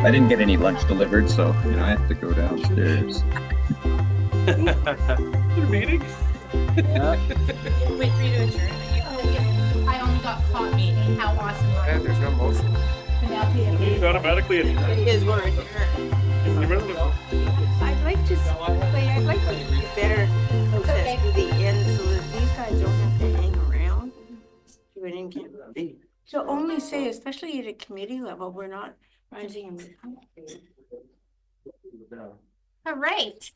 I didn't get any lunch delivered, so I have to go downstairs. Your meeting? Yeah. Wait for you to adjourn. I only got caught meeting. How awesome. Yeah, there's no motion. It's automatically It is we're adjourned. I'd like to be better process to the end so that these guys don't have to hang around. So only say, especially at a committee level, we're not rising. All right.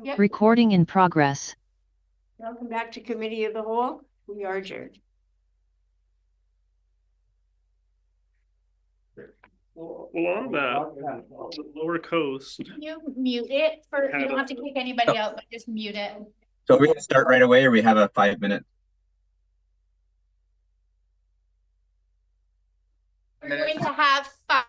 Yep. Recording in progress. Welcome back to Committee of the Whole. We are adjourned. Well, on that, the Lower Coast. You mute it for, you don't have to kick anybody out, but just mute it. So we can start right away, or we have a 5-minute? We're going to have 5.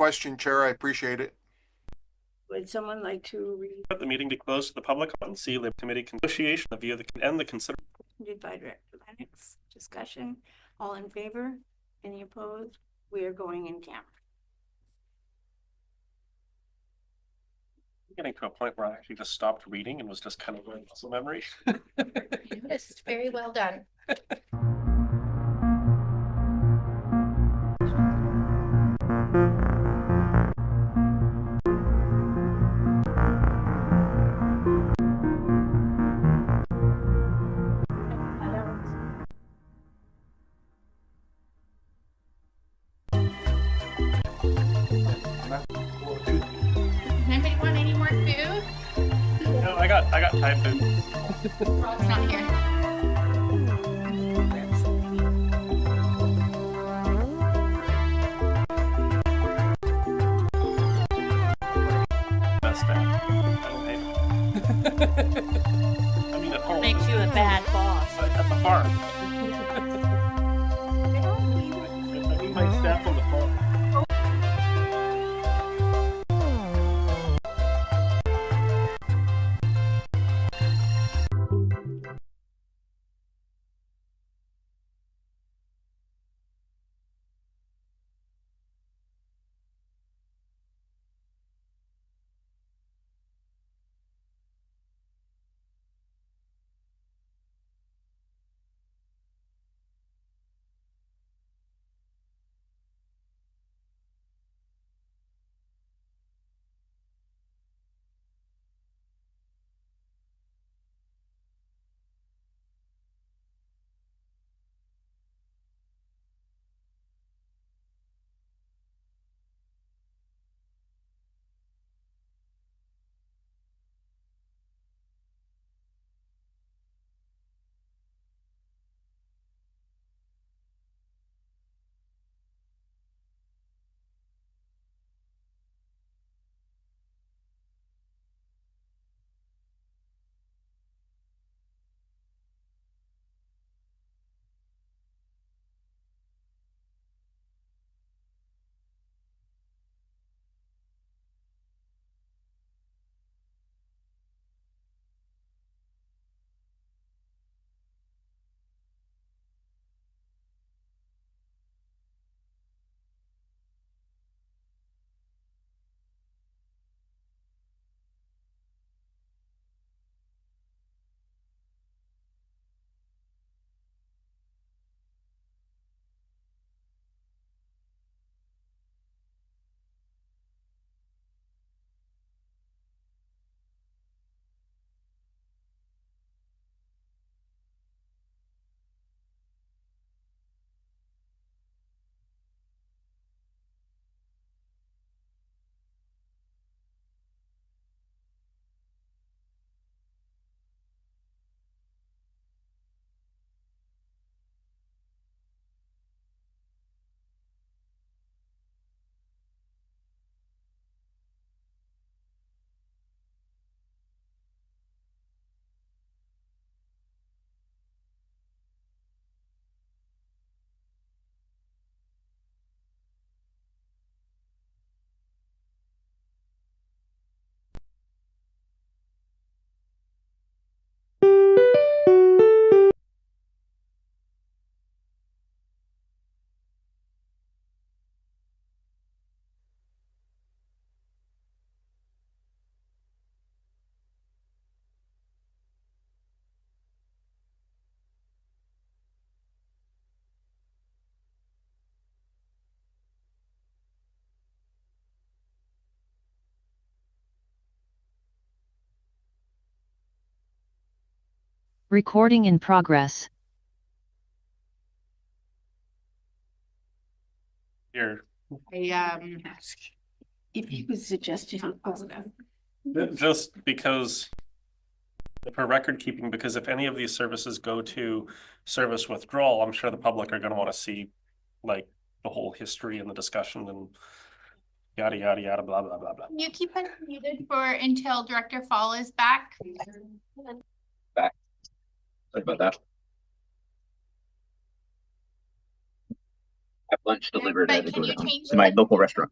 question, Chair. I appreciate it. Would someone like to read The meeting be closed to the public on Labor Committee negotiation via the and the consider. by Director Lennox? Discussion. All in favor? Any opposed? We are going in camera. Getting to a point where I actually just stopped reading and was just kind of going muscle memory. Just very well done. Anybody want any more food? No, I got Thai food. Rob's not here. Best at. I mean, at home. Makes you a bad boss. At the farm. I need my staff on the farm. Recording in progress. Here. If you could suggest it, positive. Just because for record keeping, because if any of these services go to service withdrawal, I'm sure the public are going to want to see like the whole history and the discussion and yada yada yada blah blah blah blah. Can you keep it muted for until Director Fall is back? Back. Sorry about that. I have lunch delivered. I had to But can go you down change to my the- local restaurant.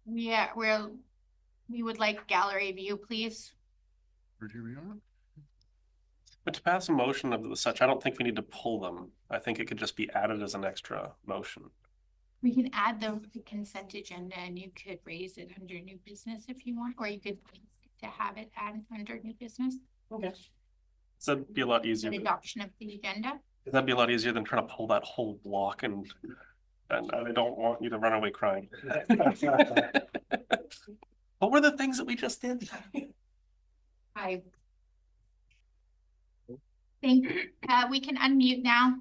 Yeah, we would like gallery view, please. Where do we are? But to pass a motion of the such, I don't think we need to pull them. I think it could just be added as an extra motion. We can add the consent agenda and you could raise it under new business if you want, or you could to have it added under new business. Okay. So that'd be a lot easier. An adoption of the agenda. That'd be a lot easier than trying to pull that whole block and I don't want you to run away crying. What were the things that we just did? I think we can unmute now.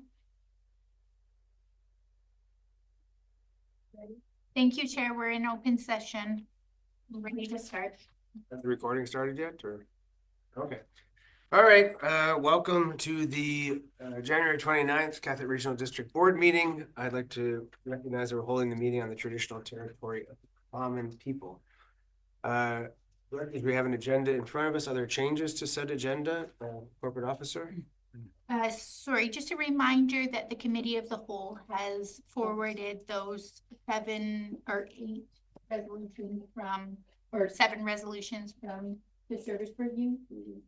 Thank you, Chair. We're in open session. We're ready to start. Has the recording started yet, or? Okay. All right, welcome to the January 29th Qathet Regional District Board meeting. I'd like to recognize that we're holding the meeting on the traditional territory of the common people. Directors, we have an agenda in front of us. Other changes to said agenda, corporate officer? Sorry, just a reminder that the committee of the whole has forwarded those 7 or 8 resolutions from, or 7 resolutions from the service review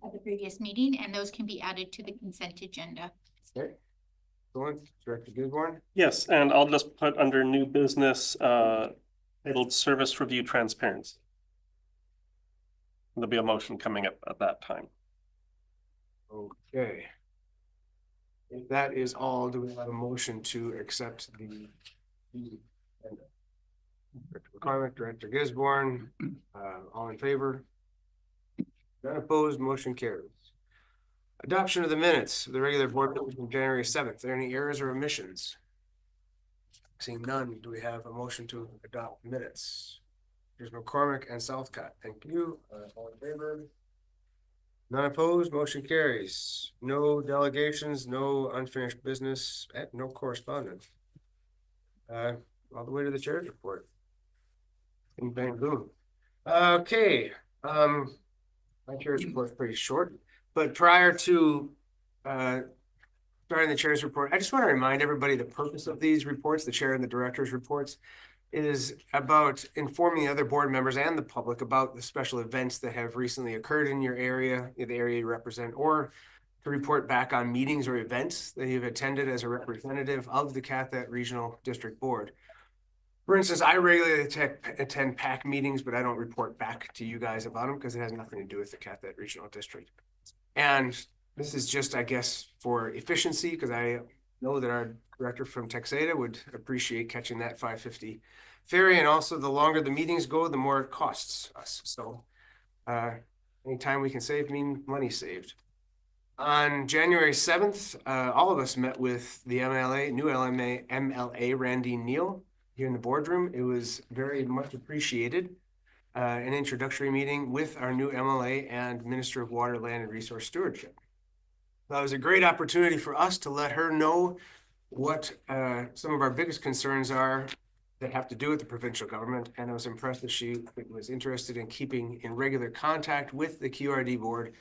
at the previous meeting, and those can be added to the consent agenda. Okay. Director Gisborne? Yes, and I'll just put under new business titled service review transparency. There'll be a motion coming up at that time. Okay. If that is all, do we have a motion to accept the agenda? Director McCormick, Director Gisborne, all in favor? None opposed, motion carries. Adoption of the minutes of the regular board meeting from January 7th. Are there any errors or omissions? Seeing none, do we have a motion to adopt minutes? Here's McCormick and Southcott. Thank you. All in favor? None opposed, motion carries. No delegations, no unfinished business, no correspondence. All the way to the chair's report. In bang boom. Okay. My chair's report is pretty short, but prior to starting the chair's report, I just want to remind everybody the purpose of these reports, the chair and the director's reports, is about informing the other board members and the public about the special events that have recently occurred in your area, the area you represent, or to report back on meetings or events that you've attended as a representative of the Qathet Regional District Board. For instance, I regularly attend PAC meetings, but I don't report back to you guys about them because it has nothing to do with the Qathet Regional District. And this is just, I guess, for efficiency, because I know that our director from Texada would appreciate catching that 5:50 ferry. And also, the longer the meetings go, the more it costs us. So anytime we can save means money saved. On January 7th, all of us met with the new MLA, Randy Neal, here in the boardroom. It was very much appreciated. An introductory meeting with our new MLA and Minister of Water, Land and Resource Stewardship. That was a great opportunity for us to let her know what some of our biggest concerns are that have to do with the provincial government. And I was impressed that she was interested in keeping in regular contact with the QRD board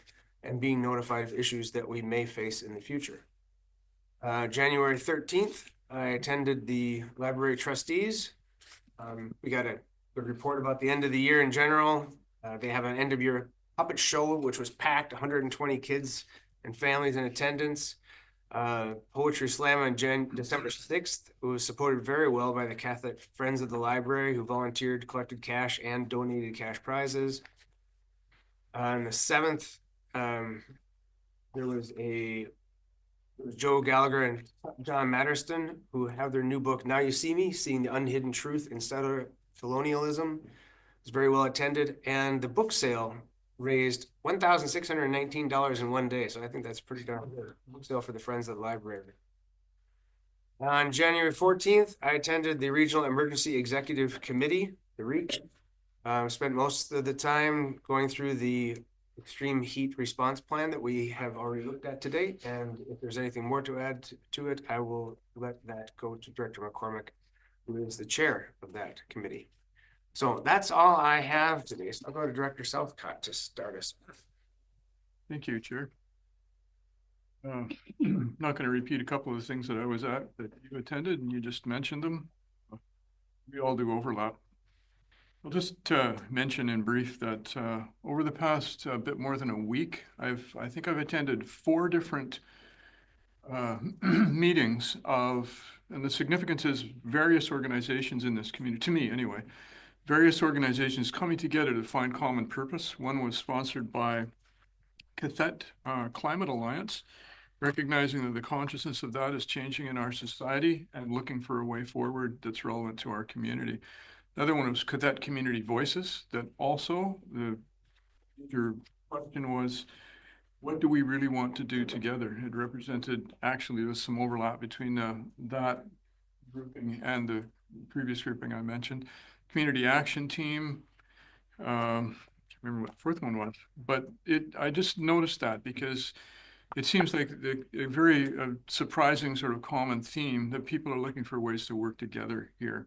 and being notified of issues that we may face in the future. January 13th, I attended the library trustees. We got a good report about the end of the year in general. They have an end of year puppet show, which was packed, 120 kids and families in attendance. Poetry slam on December 6th. It was supported very well by the Qathet Friends of the Library, who volunteered, collected cash, and donated cash prizes. On the 7th, there was Joe Gallagher and John Matterston, who have their new book, Now You See Me, Seeing the Unhidden Truth in Settler Colonialism. It was very well attended, and the book sale raised $1,619 in one day. So I think that's pretty darn good. Book sale for the Friends of the Library. On January 14th, I attended the Regional Emergency Executive Committee, the REACH. Spent most of the time going through the extreme heat response plan that we have already looked at today. And if there's anything more to add to it, I will let that go to Director McCormick, who is the chair of that committee. So that's all I have today. So I'll go to Director Southcott to start us off. Thank you, Chair. I'm not going to repeat a couple of the things that I was at that you attended and you just mentioned them. We all do overlap I'll just mention in brief that over the past bit more than a week, I think I've attended 4 different meetings and the significance is various organizations in this community, to me anyway, various organizations coming together to find common purpose. One was sponsored by qathet Climate Alliance, recognizing that the consciousness of that is changing in our society and looking for a way forward that's relevant to our community. The other one was qathet Community Voices, that also your question was, what do we really want to do together? It represented, actually, there was some overlap between that grouping and the previous grouping I mentioned. Community Action Team, I can't remember what the 4th one was, but I just noticed that because it seems like a very surprising sort of common theme that people are looking for ways to work together here.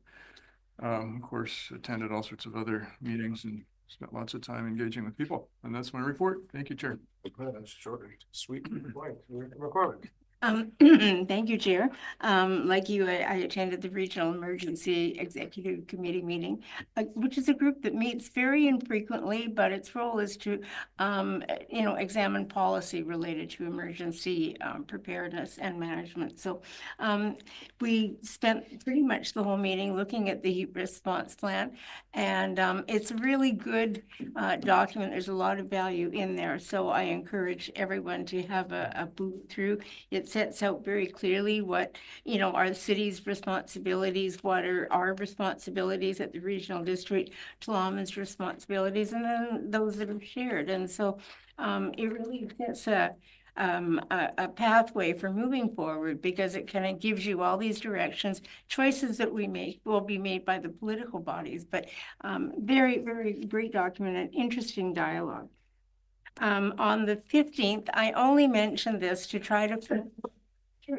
Of course, attended all sorts of other meetings and spent lots of time engaging with people. And that's my report. Thank you, Chair. That's short and sweet. McCormick. Thank you, Chair. Like you, I attended the Regional Emergency Executive Committee meeting, which is a group that meets very infrequently, but its role is to, examine policy related to emergency preparedness and management. So we spent pretty much the whole meeting looking at the heat response plan, and it's a really good document. There's a lot of value in there, so I encourage everyone to have a boot through. It sets out very clearly what, are the city's responsibilities, what are our responsibilities at the regional district, Tla'amin's responsibilities, and then those that are shared. And so it really sets a pathway for moving forward, because it kind of gives you all these directions. Choices that we make will be made by the political bodies, but very, very great document and interesting dialogue. On the 15th, I only mentioned this to try to put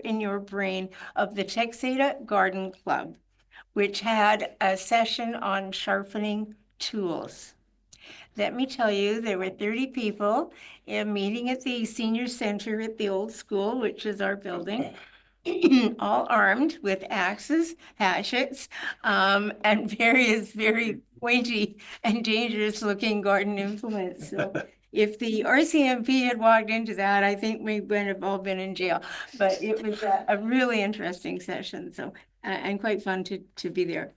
in your brain of the Texada Garden Club, which had a session on sharpening tools. Let me tell you, there were 30 people in a meeting at the senior center at the old school, which is our building, all armed with axes, hatchets, and various very pointy and dangerous looking garden implements. So if the RCMP had walked into that, I think we would have all been in jail. But it was a really interesting session, so and quite fun to be there.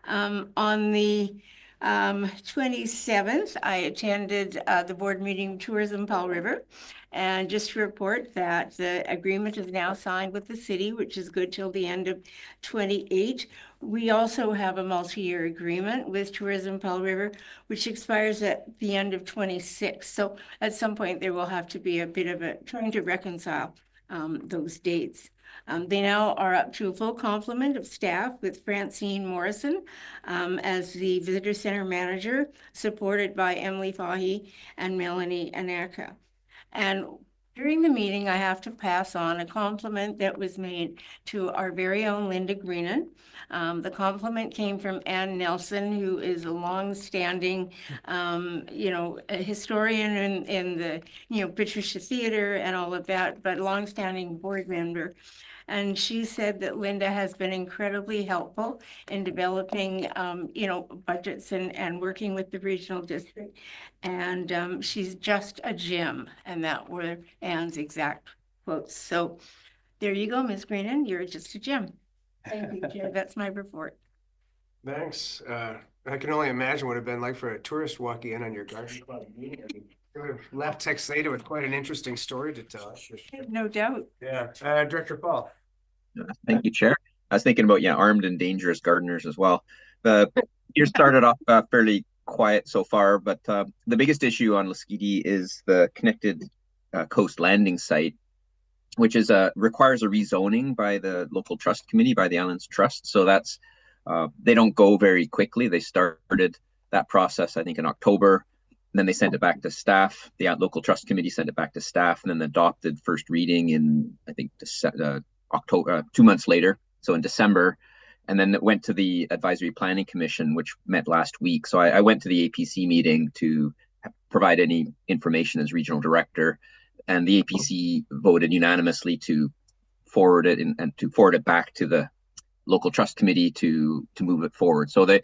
On the 27th, I attended the board meeting Tourism Powell River, and just to report that the agreement is now signed with the city, which is good till the end of 28. We also have a multi-year agreement with Tourism Powell River, which expires at the end of 26. So at some point there will have to be a bit of trying to reconcile those dates. They now are up to a full complement of staff, with Francine Morrison as the visitor center manager, supported by Emily Fahy and Melanie Anaka. And during the meeting, I have to pass on a compliment that was made to our very own Linda Greenan. The compliment came from Ann Nelson, who is a long-standing, a historian in the, Patricia Theater and all of that, but long-standing board member. And she said that Linda has been incredibly helpful in developing, budgets and working with the regional district. And she's just a gem, and that were Ann's exact quotes. So there you go, Ms. Greenan, you're just a gem. Thank you, Chair. That's my report. Thanks. I can only imagine what it would have been like for a tourist walking in on your garden club meeting. You would have left Texada with quite an interesting story to tell. No doubt. Yeah. Director Paul. Thank you, Chair. I was thinking about, armed and dangerous gardeners as well. The year started off fairly quiet so far, but the biggest issue on Lasqueti is the connected coast landing site, which is requires a rezoning by the local trust committee, by the Islands Trust. So that's they don't go very quickly. They started that process, I think, in October. And then they sent it back to staff. The local trust committee sent it back to staff, and then adopted first reading in, I think, October, 2 months later, so in December. And then it went to the Advisory Planning Commission, which met last week. So I went to the APC meeting to provide any information as regional director, and the APC voted unanimously to forward it and to forward it back to the local trust committee to move it forward. So the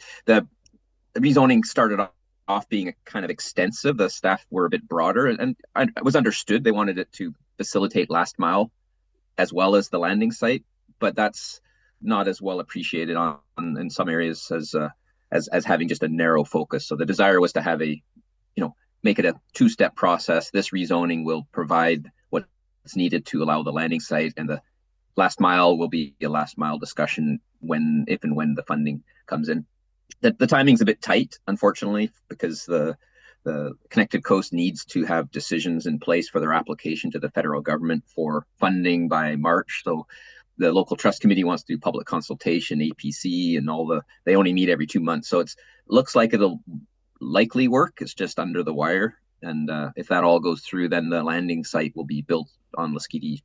rezoning started off being a kind of extensive. The staff were a bit broader, and it was understood they wanted it to facilitate last mile as well as the landing site, but that's not as well appreciated on in some areas as having just a narrow focus. So the desire was to have make it a two-step process. This rezoning will provide what's needed to allow the landing site, and the last mile will be a last mile discussion if and when the funding comes in. The timing's a bit tight, unfortunately, because the Connected Coast needs to have decisions in place for their application to the federal government for funding by March. So the local trust committee wants to do public consultation, APC, and they only meet every 2 months. So it looks like it'll likely work. It's just under the wire. And if that all goes through, then the landing site will be built on Lasqueti,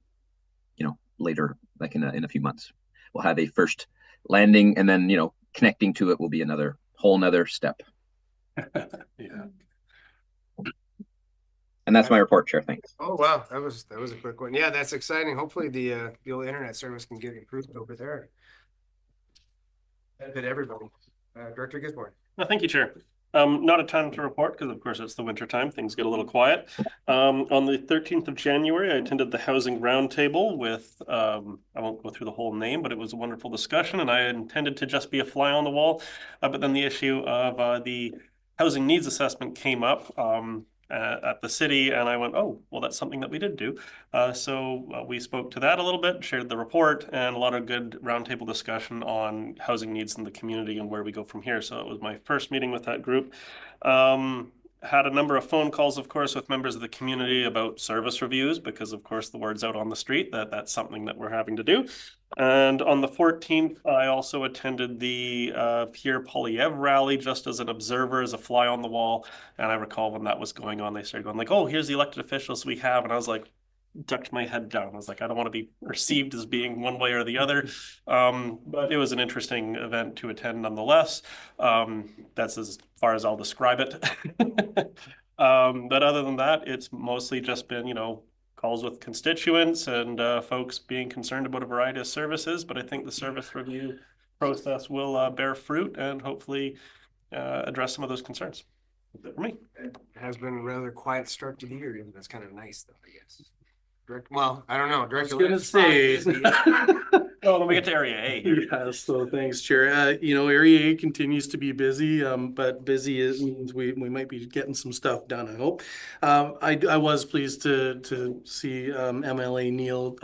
later, like in a few months. We'll have a first landing, and then, connecting to it will be another whole nother step. Yeah. And that's my report, Chair. Thanks. Oh, wow. That was a quick one. Yeah, that's exciting. Hopefully the old internet service can get improved over there. Benefit everybody. Director Gisborne. No, thank you, Chair. Not a ton to report because, of course, it's the winter time. Things get a little quiet. On the 13th of January, I attended the Housing Roundtable with, I won't go through the whole name, but it was a wonderful discussion, and I intended to just be a fly on the wall. But then the issue of the housing needs assessment came up at the city, and I went, oh, well, that's something that we did do. So we spoke to that a little bit, shared the report, and a lot of good roundtable discussion on housing needs in the community and where we go from here. So it was my first meeting with that group. Had a number of phone calls, of course, with members of the community about service reviews, because of course the word's out on the street that that's something that we're having to do. And on the 14th, I also attended the Pierre Poilievre rally just as an observer, as a fly on the wall. And I recall when that was going on, they started going like, oh, here's the elected officials we have. And I was like, ducked my head down. I was like, I don't want to be perceived as being one way or the other. But it was an interesting event to attend nonetheless. That's as far as I'll describe it. But other than that, it's mostly just been, calls with constituents and folks being concerned about a variety of services. But I think the service review process will bear fruit and hopefully address some of those concerns. That's it for me. It has been a rather quiet start to the year. That's kind of nice, though, I guess. Well, I don't know. Director, I was gonna say. Oh, then we get to Area A here. Yeah, so thanks, Chair. Area A continues to be busy, but busy means we might be getting some stuff done, I hope. I was pleased to see MLA Neil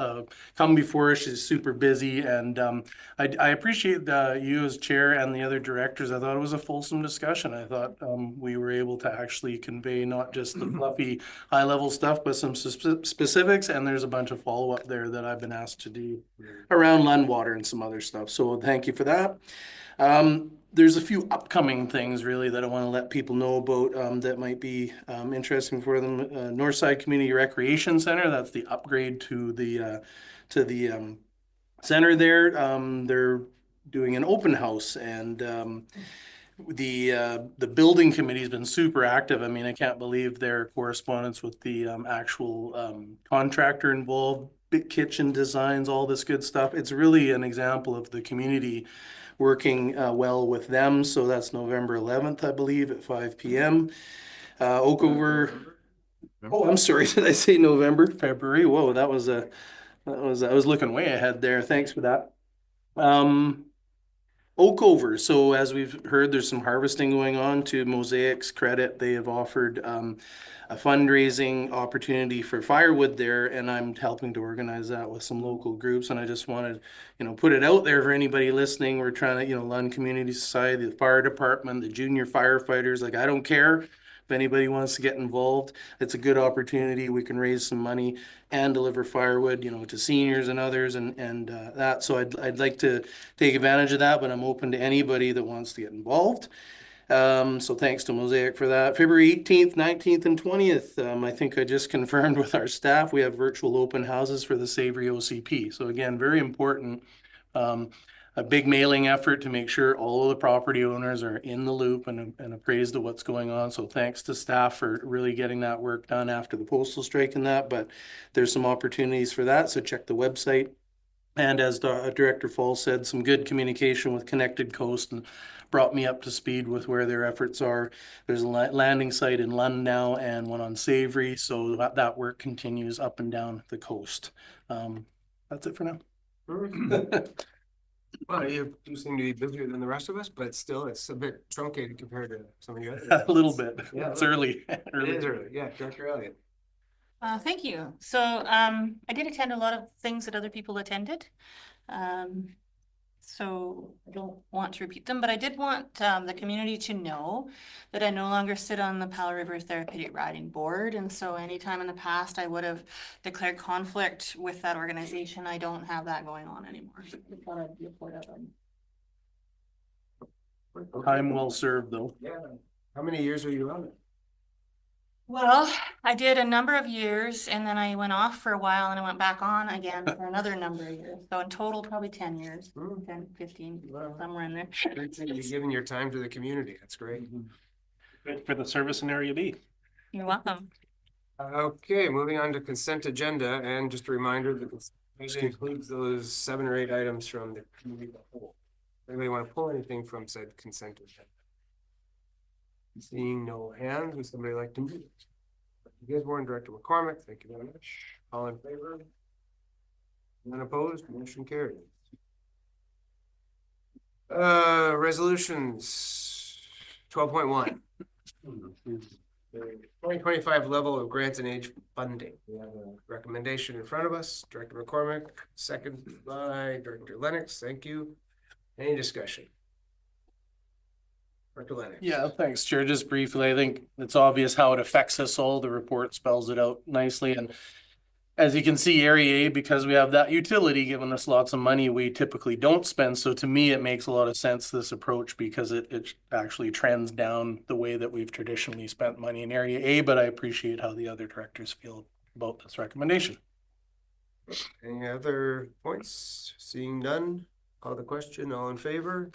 come before us. She's super busy, and I appreciate you as Chair and the other directors. I thought it was a fulsome discussion. I thought we were able to actually convey not just the fluffy high-level stuff, but some specifics, and there's a bunch of follow-up there that I've been asked to do around Lund Water and some other stuff. So thank you for that. There's a few upcoming things really that I want to let people know about that might be interesting for them. Northside Community Recreation Center, that's the upgrade to the center there. They're doing an open house, and the building committee has been super active. I mean, I can't believe their correspondence with the actual contractor involved, big kitchen designs, all this good stuff. It's really an example of the community working well with them. So that's November 11th, I believe, at 5 p.m. Oakover. Oh, I'm sorry. Did I say November? February? Whoa, I was looking way ahead there. Thanks for that. Oakover. So as we've heard, there's some harvesting going on. To Mosaic's credit, they have offered a fundraising opportunity for firewood there, and I'm helping to organize that with some local groups. And I just wanted, put it out there for anybody listening. We're trying to, Lund Community Society, the fire department, the junior firefighters. Like, I don't care if anybody wants to get involved. It's a good opportunity. We can raise some money and deliver firewood, to seniors and others, and that. So I'd like to take advantage of that, but I'm open to anybody that wants to get involved. So thanks to Mosaic for that. February 18th, 19th, and 20th. I think I just confirmed with our staff, we have virtual open houses for the Savory OCP. So again, very important. A big mailing effort to make sure all of the property owners are in the loop and appraised of what's going on. So thanks to staff for really getting that work done after the postal strike and that, but there's some opportunities for that. So check the website. And as Director Fall said, some good communication with Connected Coast and brought me up to speed with where their efforts are. There's a landing site in Lund now and one on Savory, so that work continues up and down the coast. That's it for now. Well, you seem to be busier than the rest of us, but still, it's a bit truncated compared to some of the others. A little bit. Yeah, It's early. It is early, yeah, Director Elliott. Thank you. So I did attend a lot of things that other people attended. So I don't want to repeat them, but I did want the community to know that I no longer sit on the Powell River Therapeutic Riding Board. And so anytime in the past I would have declared conflict with that organization, I don't have that going on anymore. So I thought I'd report out on. Time well served, though. Yeah. How many years are you on it? Well, I did a number of years and then I went off for a while and I went back on again for another number of years. So in total, probably 10 years, 10, 15, Wow. somewhere in there. Great thing, you're giving your time to the community. That's great. Good for the service in Area B. You're welcome. Okay, moving on to consent agenda, and just a reminder, the consent agenda includes those 7 or 8 items from the committee of the whole. Anybody want to pull anything from said consent agenda? Seeing no hands, would somebody like to move? You guys, Warren, Director McCormick, thank you very much. All in favor? None opposed, motion carried. Resolutions 12.1. 2025 level of grants and age funding. We have a recommendation in front of us. Director McCormick, second by Director Lennox. Thank you. Any discussion? Director Lennox. Yeah, thanks, Chair. Just briefly, I think it's obvious how it affects us all. The report spells it out nicely. And as you can see, Area A, because we have that utility giving us lots of money, we typically don't spend. So to me, it makes a lot of sense, this approach, because it actually trends down the way that we've traditionally spent money in Area A, but I appreciate how the other directors feel about this recommendation. Any other points? Seeing none, call the question. All in favor?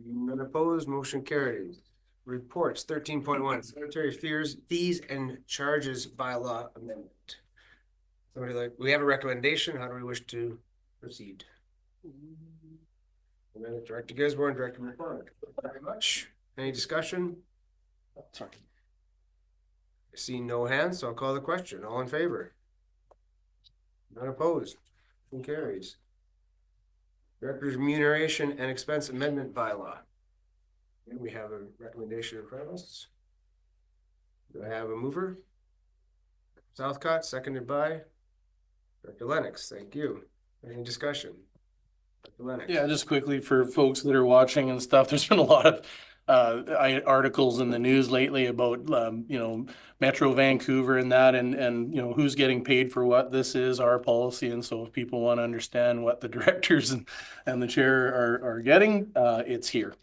None opposed, motion carries. Reports 13.1, sanitary fees and charges bylaw amendment. Somebody we have a recommendation. How do we wish to proceed? Director Gisborne, Director McCormick. Thank you very much. Any discussion? Sorry. I see no hands, so I'll call the question. All in favor? None opposed. Motion carries. Director's Remuneration and Expense Amendment Bylaw. And we have a recommendation in front of us. Do I have a mover? Southcott, seconded by Director Lennox. Thank you. Any discussion? Director Lennox. Yeah, just quickly for folks that are watching and stuff, there's been a lot of articles in the news lately about Metro Vancouver and that, and who's getting paid for what. This is our policy, and so if people want to understand what the directors and the chair are getting, it's here.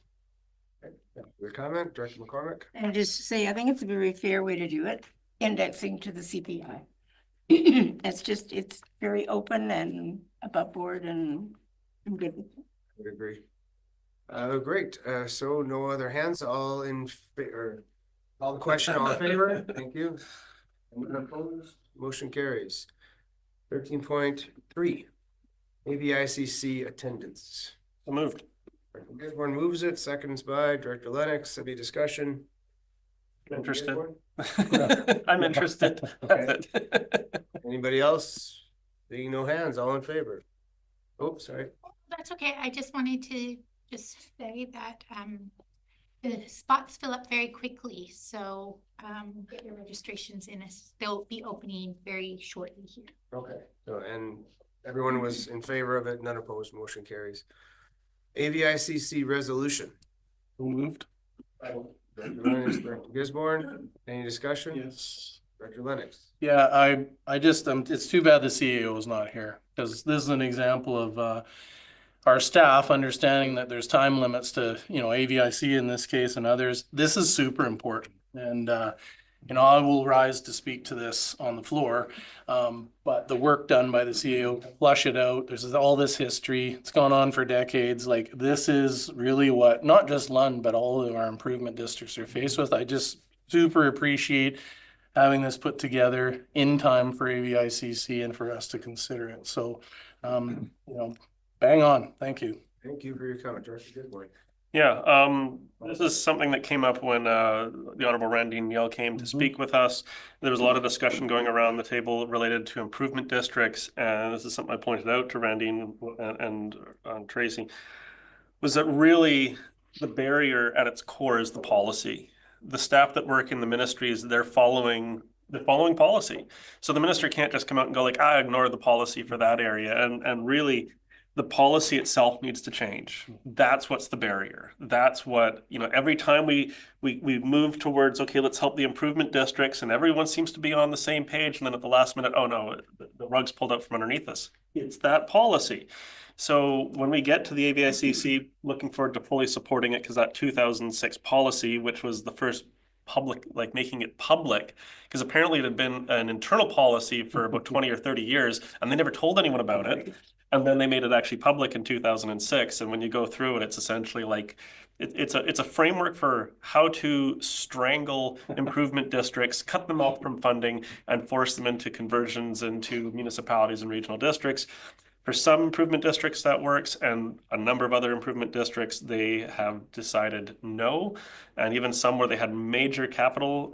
Your comment, Director McCormick? And just to say, I think it's a very fair way to do it, indexing to the CPI. It's very open and above board and good. I would agree. Great. So no other hands, all in favor, all the question, all in favor? Thank you. None opposed, motion carries. 13.3, AVICC attendance. So moved. Director Gisborne moves it, seconds by Director Lennox. Any discussion? Interested. I'm interested. Okay. Anybody else? Seeing no hands, all in favor? Oh, sorry. That's okay. I just wanted to just say that the spots fill up very quickly. So get your registrations in. They'll be opening very shortly here. Okay. So, and everyone was in favor of it, none opposed, motion carries. AVICC Resolution. Who moved? Director Lennox, Director Gisborne, any discussion? Yes. Director Lennox. Yeah, I just it's too bad the CEO is not here, because this is an example of our staff understanding that there's time limits to AVIC in this case and others. This is super important, and I will rise to speak to this on the floor, but the work done by the CEO to flush it out, there's all this history, it's gone on for decades. Like, this is really what not just Lund but all of our improvement districts are faced with. I just super appreciate having this put together in time for AVICC and for us to consider it. So Bang on. Thank you. Thank you for your comment, Director Gisborne. Yeah, this is something that came up when the Honorable Randine Neal came to speak with us. There was a lot of discussion going around the table related to improvement districts, and this is something I pointed out to Randine and Tracy, was that really the barrier at its core is the policy. The staff that work in the ministries, they're following policy. So the minister can't just come out and go like, I ignore the policy for that area. And really, the policy itself needs to change. That's what's the barrier. That's what, every time we move towards, okay, let's help the improvement districts, and everyone seems to be on the same page. And then at the last minute, oh no, the rug's pulled out from underneath us. It's that policy. So when we get to the AVICC, looking forward to fully supporting it, because that 2006 policy, which was the first public, like making it public, because apparently it had been an internal policy for about 20 or 30 years, and they never told anyone about it. And then they made it actually public in 2006. And when you go through it, it's essentially like, it's a framework for how to strangle improvement districts, cut them off from funding, and force them into conversions into municipalities and regional districts. For some improvement districts that works, and a number of other improvement districts, they have decided no. And even some where they had major capital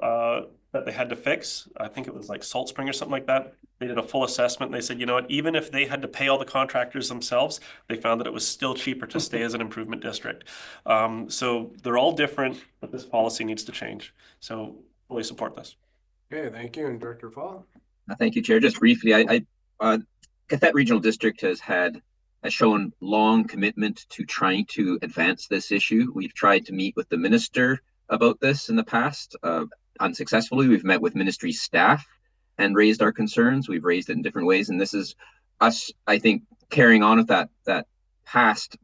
that they had to fix, I think it was like Salt Spring or something like that, they did a full assessment and they said, you know what, even if they had to pay all the contractors themselves, they found that it was still cheaper to stay as an improvement district. So they're all different, but this policy needs to change. So fully support this. Okay, thank you. And Director Paul? Thank you, Chair. Just briefly, qathet Regional District has shown long commitment to trying to advance this issue. We've tried to meet with the minister about this in the past, unsuccessfully. We've met with ministry staff and raised our concerns. We've raised it in different ways, and this is us, I think, carrying on with that past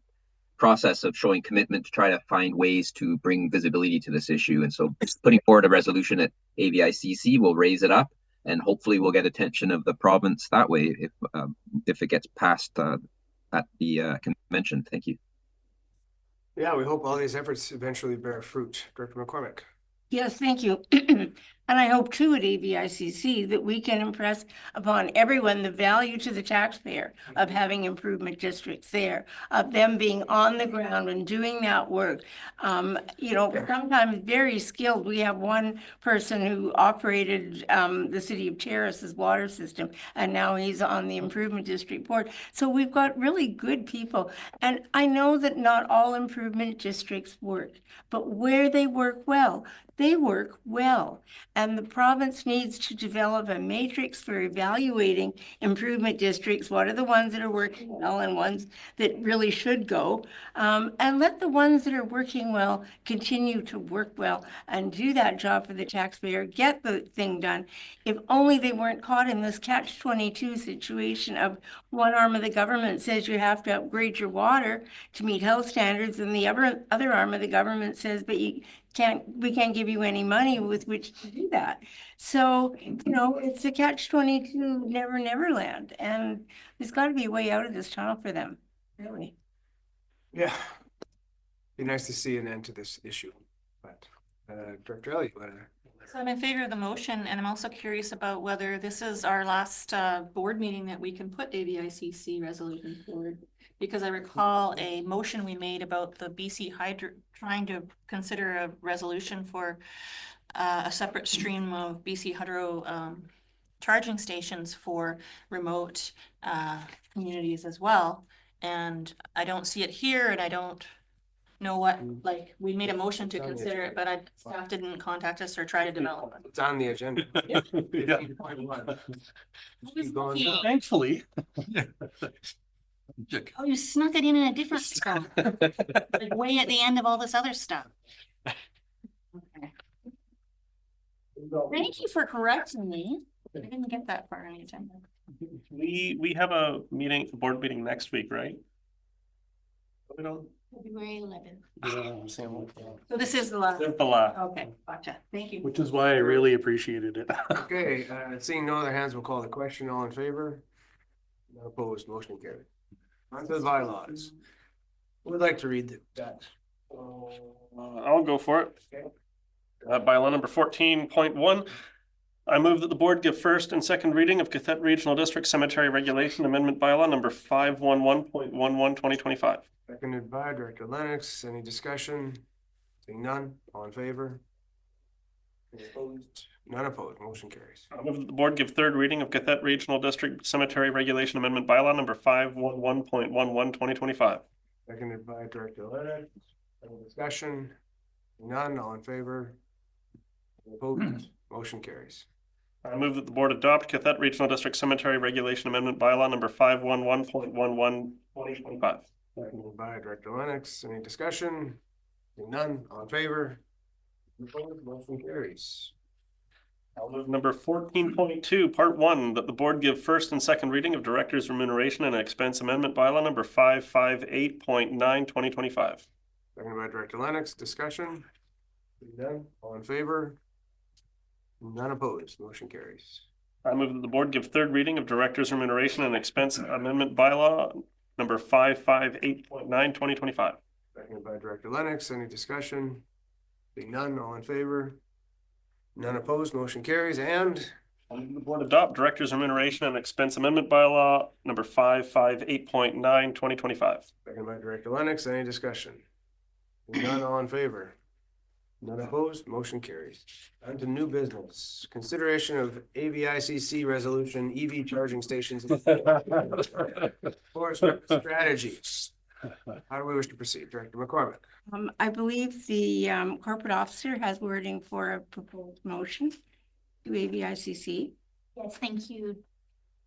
process of showing commitment to try to find ways to bring visibility to this issue. And so putting forward a resolution at AVICC will raise it up, and hopefully we'll get attention of the province that way if it gets passed at the convention. Thank you. Yeah, we hope all these efforts eventually bear fruit. Director McCormick? Yes, thank you. And I hope too at AVICC that we can impress upon everyone the value to the taxpayer of having improvement districts there, of them being on the ground and doing that work. Sometimes very skilled. We have one person who operated the city of Terrace's water system, and now he's on the improvement district board. So we've got really good people. And I know that not all improvement districts work, but where they work well, they work well. And the province needs to develop a matrix for evaluating improvement districts. What are the ones that are working well and ones that really should go? And let the ones that are working well continue to work well and do that job for the taxpayer, get the thing done. If only they weren't caught in this catch-22 situation of one arm of the government says you have to upgrade your water to meet health standards, and the other arm of the government says, but we can't give you any money with which to do that. So, it's a catch-22 never land, and there's got to be a way out of this tunnel for them, really. Yeah, be nice to see an end to this issue. But Director Elliott, So I'm in favor of the motion, and I'm also curious about whether this is our last board meeting that we can put AVICC resolution forward. Because I recall a motion we made about the BC Hydro trying to consider a resolution for a separate stream of BC Hydro charging stations for remote communities as well. And I don't see it here, and I don't know what, we made a motion to consider it, but staff didn't contact us or try to develop it. it's on the agenda. Yeah. Thankfully. Oh, you snuck it in a different spot, like way at the end of all this other stuff. Okay. Thank you for correcting me. I didn't get that far on the agenda. We have a board meeting next week, right? We don't. February 11th. Yeah, So this is the last. the last. Okay, gotcha. Thank you. Which is why I really appreciated it. Okay, seeing no other hands, we'll call the question. All in favor? None opposed, motion carried. On to the bylaws. Who would like to read that? I'll go for it. Okay. Bylaw number 14.1. I move that the board give first and second reading of Qathet Regional District Cemetery Regulation Amendment Bylaw number 511.11 2025. Seconded by Director Lennox. Any discussion? Seeing none, all in favor? Any opposed? None opposed. Motion carries. I move that the board give third reading of Qathet Regional District Cemetery Regulation Amendment Bylaw number 511.11 2025. Seconded by Director Lennox. Any discussion? None, all in favor? Any opposed? Motion carries. I move that the board adopt Qathet Regional District Cemetery Regulation Amendment Bylaw number 511.11 2025. Seconded by Director Lennox. Any discussion? Seeing none, all in favor? Any opposed? Motion carries. I'll move number 14.2, part 1, that the board give first and second reading of Director's Remuneration and Expense Amendment Bylaw number 558.9 2025. Seconded by Director Lennox. Discussion? Seeing none, all in favor? None opposed. Motion carries. I move that the board give third reading of Director's Remuneration and Expense Amendment Bylaw number 558.9 2025. Seconded by Director Lennox. Any discussion? Being none, all in favor? None opposed. Motion carries. And I move the board adopt Director's Remuneration and Expense Amendment Bylaw number 558.9 2025. seconded by Director Lennox. Any discussion? Being none, all in favor? None opposed. Motion carries. On to new business. Consideration of AVICC Resolution EV charging stations. Enforcement strategy. How do we wish to proceed? Director McCormick. I believe the corporate officer has wording for a proposed motion to AVICC. Yes, thank you,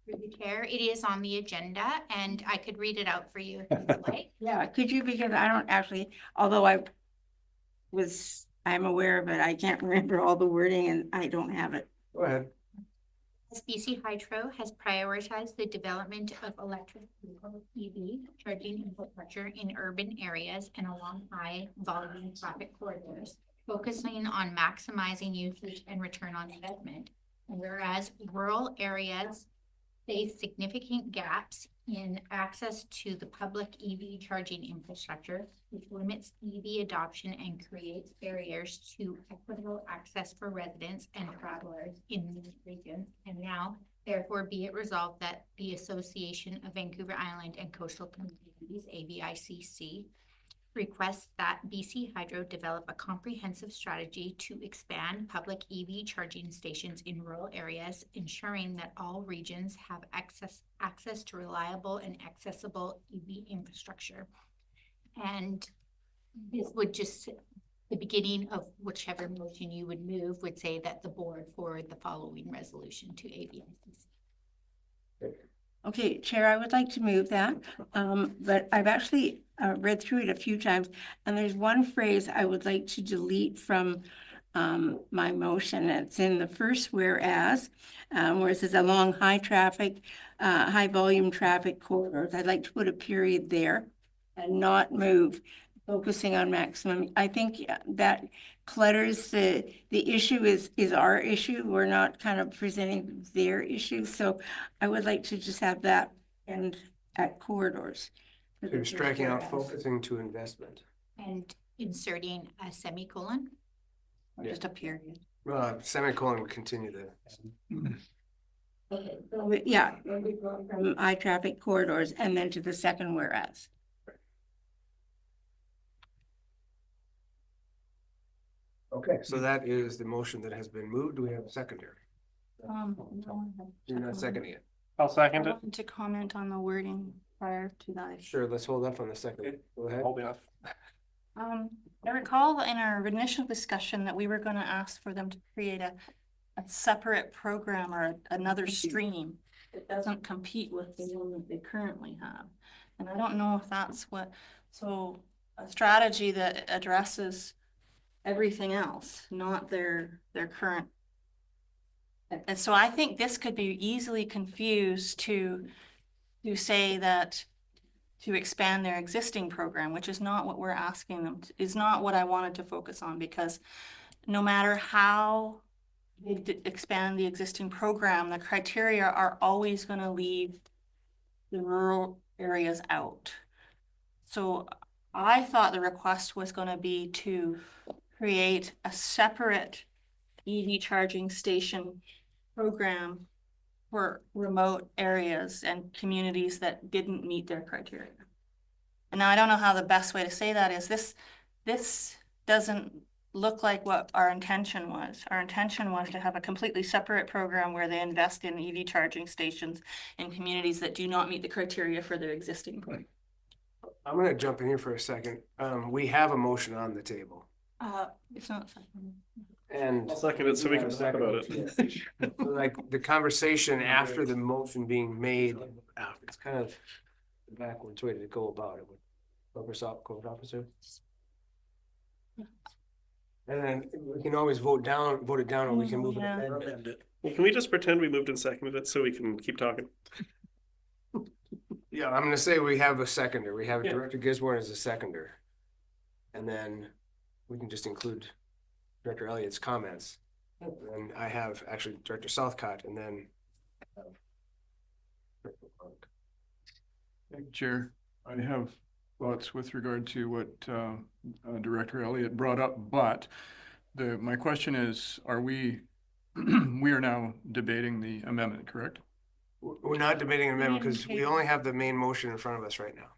through the chair. It is on the agenda and I could read it out for you if you would like. Yeah, could you, because I don't actually, although I'm aware of it, I can't remember all the wording and I don't have it. Go ahead. As BC Hydro has prioritized the development of electric vehicle EV charging infrastructure in urban areas and along high volume traffic corridors, focusing on maximizing usage and return on investment. And whereas rural areas face significant gaps in access to the public EV charging infrastructure, which limits EV adoption and creates barriers to equitable access for residents and travelers in these regions. And now, therefore, be it resolved that the Association of Vancouver Island and Coastal Communities, AVICC, requests that BC Hydro develop a comprehensive strategy to expand public EV charging stations in rural areas, ensuring that all regions have access to reliable and accessible EV infrastructure. And this would just, the beginning of whichever motion you would move would say that the board forward the following resolution to AVICC. Okay, Chair, I would like to move that, but I've actually read through it a few times, and there's one phrase I would like to delete from my motion. It's in the first whereas, where it says along high volume traffic corridors. I'd like to put a period there and not move, focusing on maximum. I think that clutters the issue is our issue. We're not kind of presenting their issue. So I would like to just have that end at corridors. So you're striking out focusing to investment. And inserting a semicolon. Or just a period. Semicolon would continue the. Okay, so yeah, from high traffic corridors and then to the second whereas. Okay, so that is the motion that has been moved. Do we have a seconder? No, You're not seconding it. I'll second I it. wanted to comment on the wording prior to that. Sure, let's hold up on the second. Go ahead. Hold off. I recall in our initial discussion that we were going to ask for them to create a separate program or another stream that doesn't compete with the one that they currently have. And I don't know if that's what, so a strategy that addresses everything else, not their current. And so I think this could be easily confused to say that to expand their existing program, which is not what we're asking them to, is not what I wanted to focus on, because no matter how they expand the existing program, the criteria are always going to leave the rural areas out. So I thought the request was going to be to create a separate EV charging station program for remote areas and communities that didn't meet their criteria. And now I don't know how the best way to say that is. This doesn't look like what our intention was. Our intention was to have a completely separate program where they invest in EV charging stations in communities that do not meet the criteria for their existing program. I'm gonna jump in here for a second. We have a motion on the table. It's not. And I'll second it so we can talk about it. like the conversation after the motion being made, it's kind of the backwards way to go about it. Code officer. And then we can always vote it down, or we can move it. Yeah. amend it. Well, can we just pretend we moved and seconded it so we can keep talking? Yeah, I'm gonna say we have a seconder. We have Yeah. Director Gisborne as a seconder. And then we can just include Director Elliott's comments. And I have actually Director Southcott and then. Thank you, Chair. I have thoughts with regard to what Director Elliott brought up, but my question is, are we, we are now debating the amendment, correct? We're not debating an amendment because we only have the main motion in front of us right now.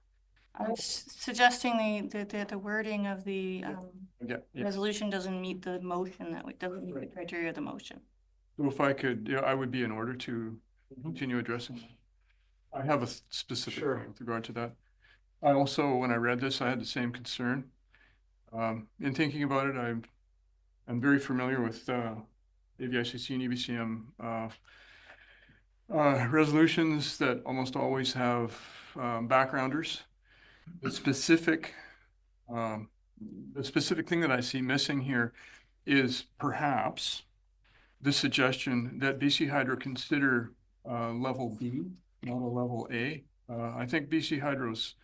I was suggesting the wording of the Yeah. resolution doesn't meet the motion, doesn't meet the criteria of the motion. So if I could, yeah, I would be in order to continue addressing. I have a specific Sure. point with regard to that. I also, when I read this, I had the same concern. In thinking about it, I'm very familiar with AVICC and EBCM resolutions that almost always have backgrounders. The specific thing that I see missing here is perhaps the suggestion that BC Hydro consider level B, not a level A. I think BC Hydro's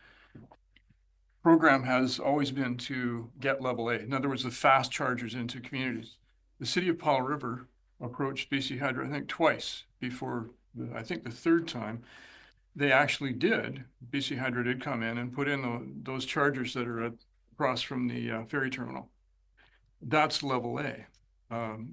program has always been to get level A. In other words, the fast chargers into communities. The city of Powell River approached BC Hydro, I think twice before, I think the third time, they actually did. BC Hydro did come in and put in those chargers that are across from the ferry terminal. That's level A.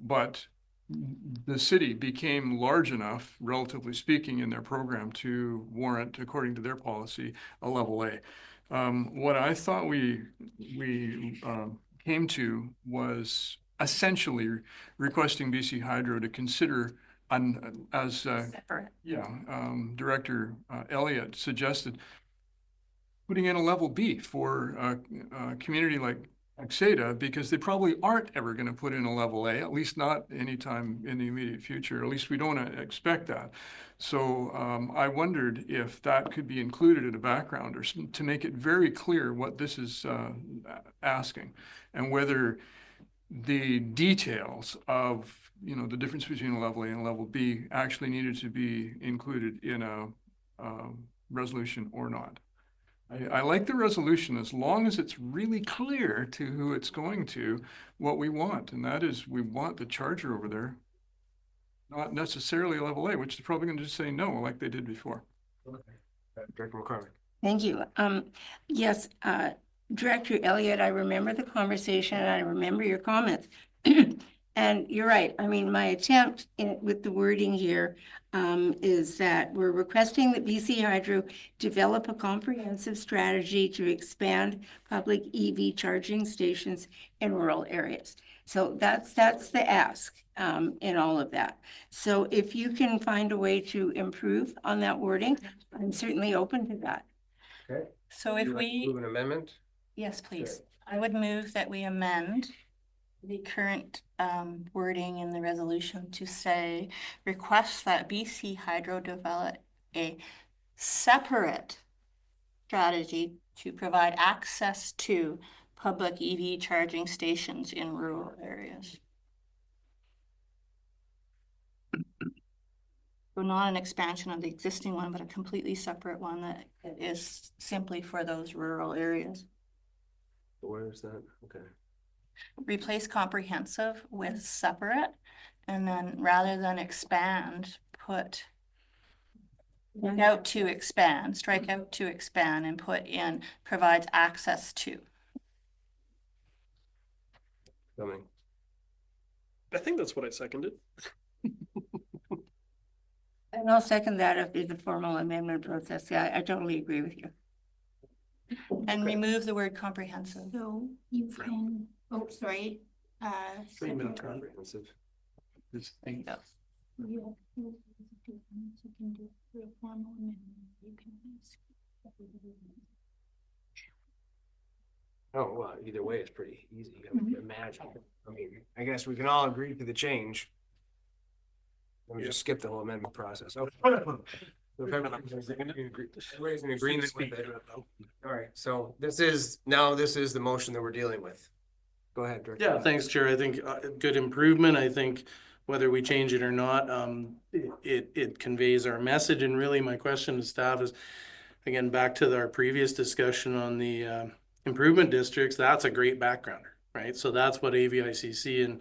But the city became large enough, relatively speaking, in their program to warrant, according to their policy, a level A. What I thought we came to was essentially requesting BC Hydro to consider, Separate. Director Elliott suggested, putting in a level B for a community like Seda, because they probably aren't ever going to put in a level A, at least not anytime in the immediate future. At least we don't expect that. So I wondered if that could be included in a background, or to make it very clear what this is asking, and whether the details of the difference between a level A and a level B actually needed to be included in a resolution or not. I like the resolution as long as it's really clear to who it's going to, what we want. And that is, we want the charger over there, not necessarily a level A, which they're probably going to just say no, like they did before. Okay. Director McCormick. Thank you. Yes, Director Elliott, I remember the conversation and I remember your comments. And you're right. I mean, my attempt with the wording here is that we're requesting that BC Hydro develop a comprehensive strategy to expand public EV charging stations in rural areas. So that's the ask in all of that. So if you can find a way to improve on that wording, I'm certainly open to that. Okay. So if Would you like to we, move an amendment? yes, please. I would move that we amend the current wording in the resolution to say, request that BC Hydro develop a separate strategy to provide access to public EV charging stations in rural areas. So not an expansion of the existing one, but a completely separate one that is simply for those rural areas. Where is that? Okay. Replace comprehensive with separate, and then rather than expand, put strike out to expand and put in provides access to. Coming. I think that's what I seconded. And I'll second that if there's a formal amendment process. Yeah, I totally agree with you. And remove the word comprehensive. So you can, oh, sorry. Treatment comprehensive. Yeah. You can do a formal amendment. You can ask. Oh, well, either way, it's pretty easy. I would imagine. I mean, I guess we can all agree to the change. Let me just skip the whole amendment process. Oh. So if everybody's in agreement with it. All right, so this is the motion that we're dealing with. Go ahead, Director. Yeah, thanks, Chair. I think good improvement. I think whether we change it or not, it conveys our message. And really my question to staff is, again, back to our previous discussion on the improvement districts, that's a great backgrounder, right? So that's what AVICC and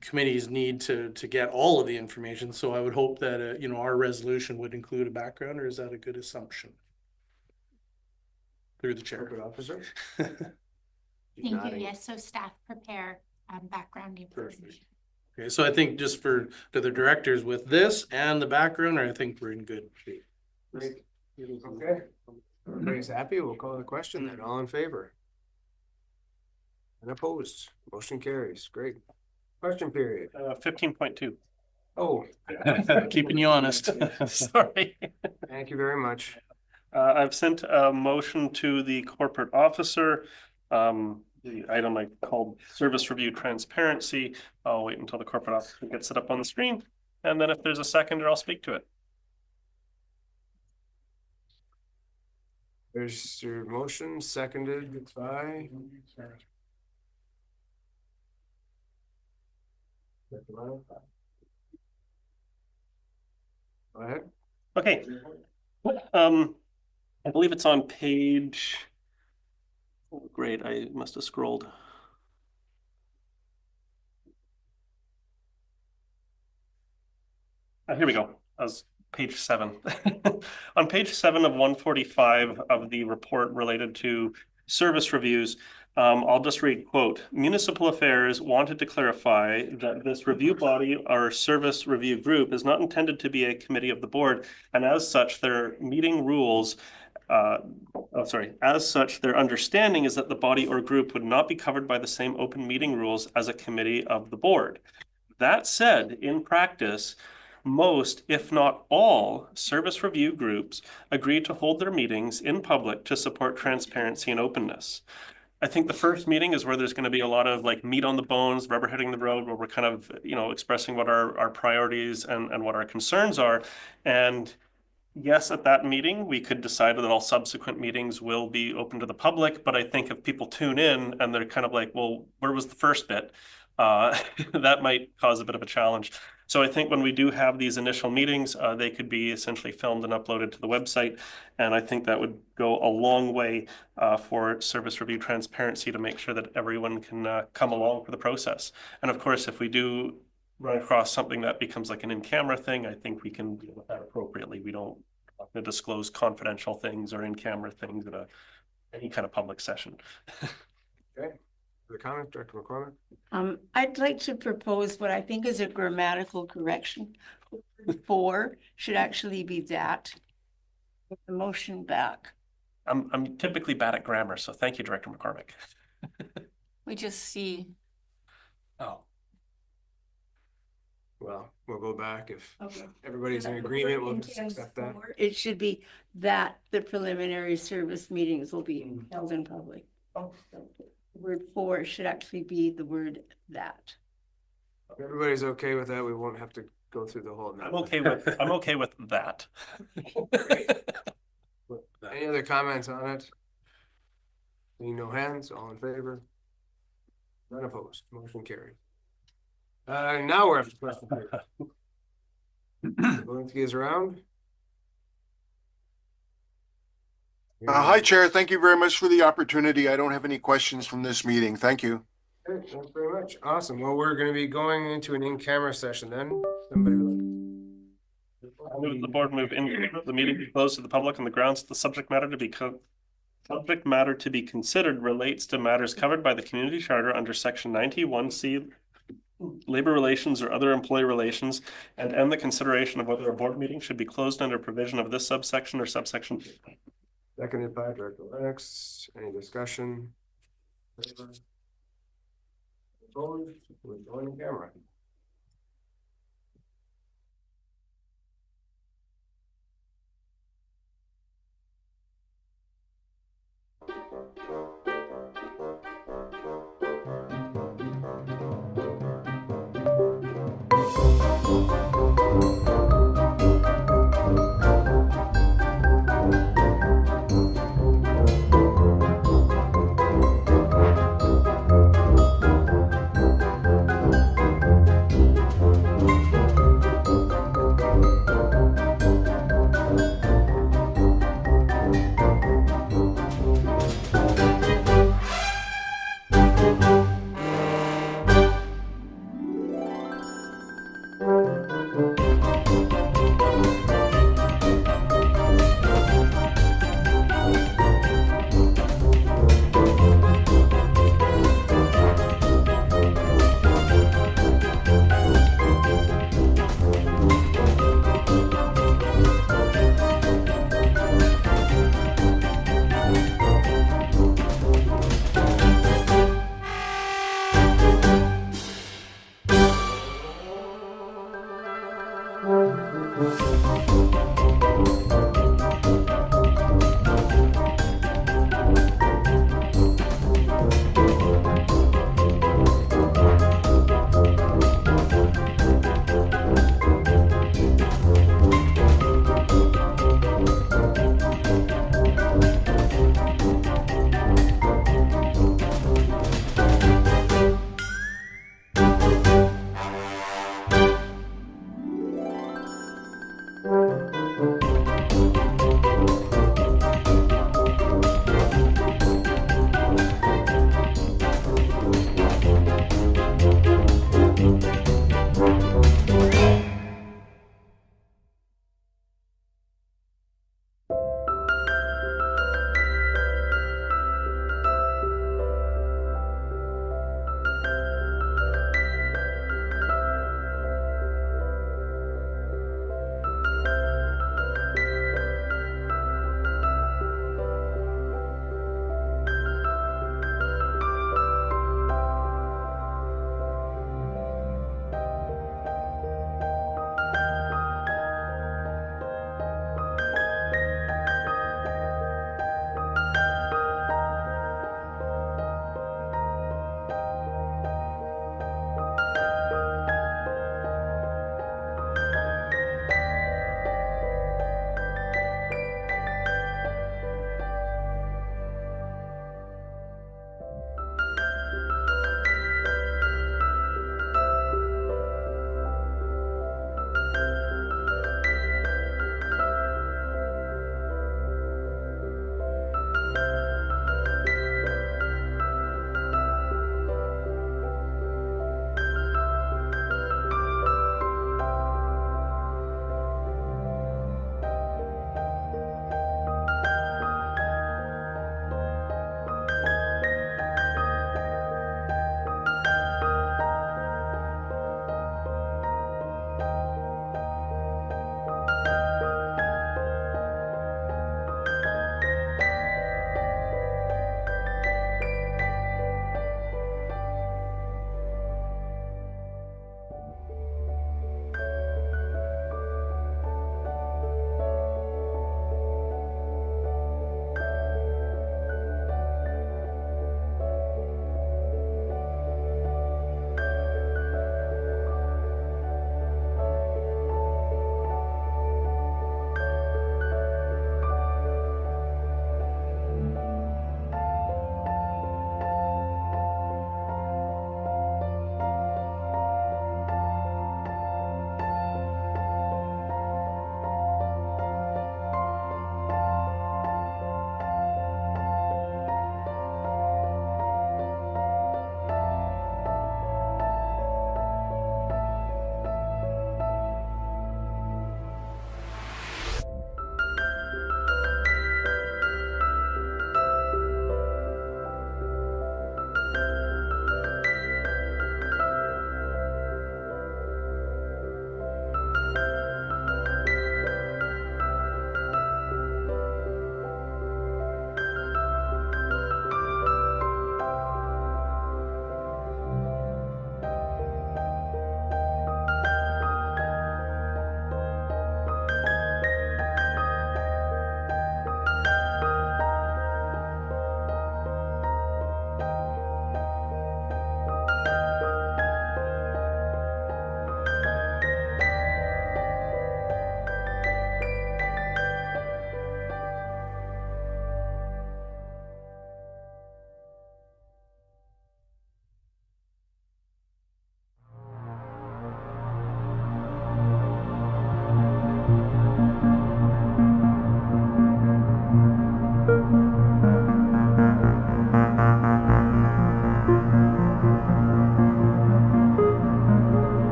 committees need to get all of the information. So I would hope that, you know, our resolution would include a background, or is that a good assumption? Through the chair. Corporate officer. Thank you. Yes, so staff prepare background information. Okay, so I think just for the directors with this and the background, I think we're in good shape. Great. Okay. Everybody's happy. We'll call the question then. All in favor? And opposed? Motion carries. Great. Question period. 15.2. Oh, Keeping you honest. Sorry. thank you very much. I've sent a motion to the corporate officer. The item I called service review transparency. I'll wait until the corporate officer gets it up on the screen. And then if there's a seconder, I'll speak to it. There's your motion seconded by. Go ahead. Okay. I believe it's on page. Oh, great, I must have scrolled. Here we go. That was page 7. On page 7 of 145 of the report related to service reviews, I'll just read, quote, municipal affairs wanted to clarify that this review body or service review group is not intended to be a committee of the board, and as such, their meeting rules as such, their understanding is that the body or group would not be covered by the same open meeting rules as a committee of the board. That said, in practice, most, if not all, service review groups agree to hold their meetings in public to support transparency and openness. I think the first meeting is where there's going to be a lot of like meat on the bones, rubber hitting the road, where we're kind of, you know, expressing what our priorities and what our concerns are. And yes, at that meeting, we could decide that all subsequent meetings will be open to the public. But I think if people tune in and they're kind of like, well, where was the first bit? That might cause a bit of a challenge. So I think when we do have these initial meetings, they could be essentially filmed and uploaded to the website. And I think that would go a long way for service review transparency to make sure that everyone can come along for the process. And of course, if we do run across something that becomes like an in-camera thing, I think we can deal with that appropriately. We don't disclose confidential things or in-camera things at any kind of public session. Okay. The comment, Director McCormick. I'd like to propose what I think is a grammatical correction. For should actually be that. With the motion back. I'm typically bad at grammar, so thank you, Director McCormick. We just see. Oh. Well, we'll go back if Okay. everybody's in agreement. We'll just accept that. It should be that the preliminary service meetings will be held in public. Oh. The word for should actually be the word that. If everybody's okay with that, we won't have to go through the whole. I'm okay with that. Any other comments on it? Seeing no hands, all in favor? None opposed, motion carried. Now we're up to question period. Valinsky is around. Hi, Chair. Thank you very much for the opportunity. I don't have any questions from this meeting. Thank you. Okay, thanks very much. Awesome. Well, we're going to be going into an in-camera session then. I move the board move in the meeting be closed to the public on the grounds that the subject matter to be considered relates to matters covered by the community charter under section 91C labor relations or other employee relations, and end the consideration of whether a board meeting should be closed under provision of this subsection or subsection 2. Seconded by Director Lennox. Any discussion? Opposed? We're joining camera.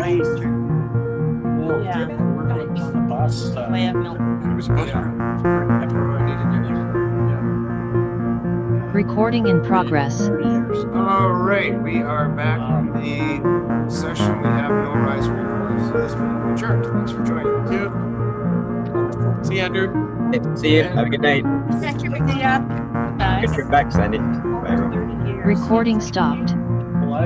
right. Well, Yeah. we're on the bus. Way of Milton. It was a bus Recording in progress. 30 years. All right, we are back in the session. We have no rise reports. So this meeting is adjourned. Thanks for joining us. See you, Andrew. Okay, see you. Have a good night. Bye. Good trip back, Sandy. Bye, everyone. Recording stopped. Well,